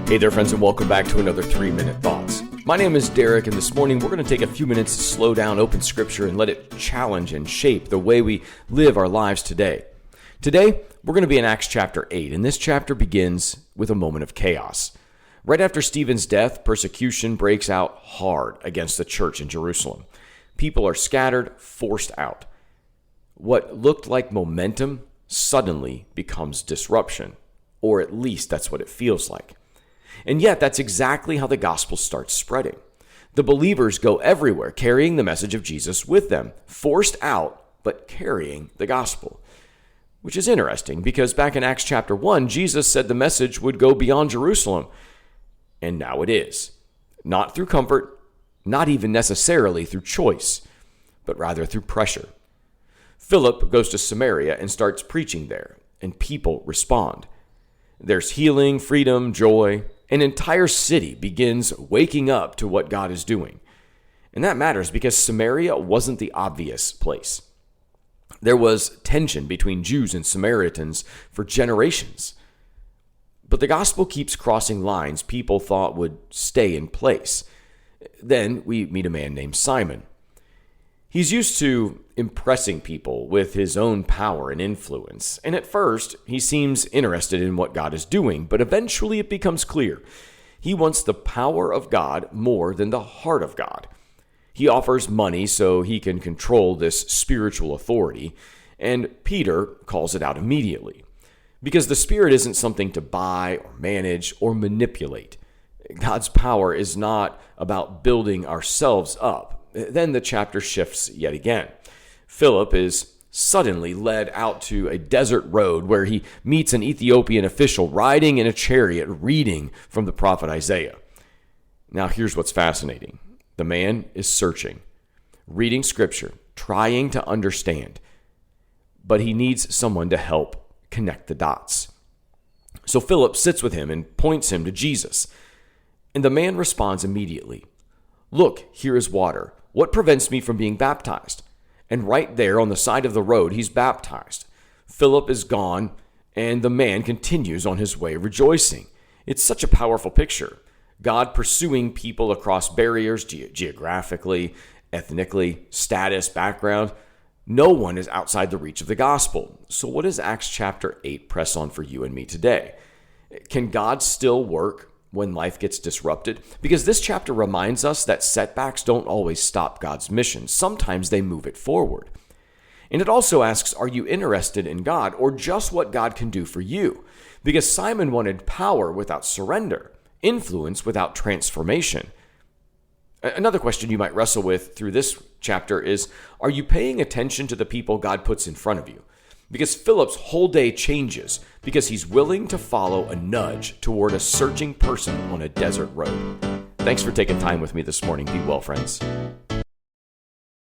Hey there, friends, and welcome back to another 3-Minute Thoughts. My name is Derek, and this morning we're going to take a few minutes to slow down, open Scripture, and let it challenge and shape the way we live our lives today. Today, we're going to be in Acts chapter 8, and this chapter begins with a moment of chaos. Right after Stephen's death, persecution breaks out hard against the church in Jerusalem. People are scattered, forced out. What looked like momentum suddenly becomes disruption, or at least that's what it feels like. And yet, that's exactly how the gospel starts spreading. The believers go everywhere, carrying the message of Jesus with them, forced out, but carrying the gospel. Which is interesting, because back in Acts chapter 1, Jesus said the message would go beyond Jerusalem. And now it is. Not through comfort, not even necessarily through choice, but rather through pressure. Philip goes to Samaria and starts preaching there, and people respond. There's healing, freedom, joy. An entire city begins waking up to what God is doing. And that matters because Samaria wasn't the obvious place. There was tension between Jews and Samaritans for generations. But the gospel keeps crossing lines people thought would stay in place. Then we meet a man named Simon. He's used to impressing people with his own power and influence, and at first, he seems interested in what God is doing, but eventually it becomes clear. He wants the power of God more than the heart of God. He offers money so he can control this spiritual authority, and Peter calls it out immediately. Because the Spirit isn't something to buy or manage or manipulate. God's power is not about building ourselves up. Then the chapter shifts yet again. Philip is suddenly led out to a desert road where he meets an Ethiopian official riding in a chariot reading from the prophet Isaiah. Now here's what's fascinating. The man is searching, reading scripture, trying to understand, but he needs someone to help connect the dots. So Philip sits with him and points him to Jesus. And the man responds immediately. Look, here is water. What prevents me from being baptized? And right there on the side of the road, he's baptized. Philip is gone, and the man continues on his way rejoicing. It's such a powerful picture. God pursuing people across barriers, geographically, ethnically, status, background. No one is outside the reach of the gospel. So what does Acts chapter 8 press on for you and me today? Can God still work when life gets disrupted? Because this chapter reminds us that setbacks don't always stop God's mission. Sometimes they move it forward. And it also asks, are you interested in God or just what God can do for you? Because Simon wanted power without surrender, influence without transformation. Another question you might wrestle with through this chapter is, are you paying attention to the people God puts in front of you? Because Philip's whole day changes because he's willing to follow a nudge toward a searching person on a desert road. Thanks for taking time with me this morning. Be well, friends.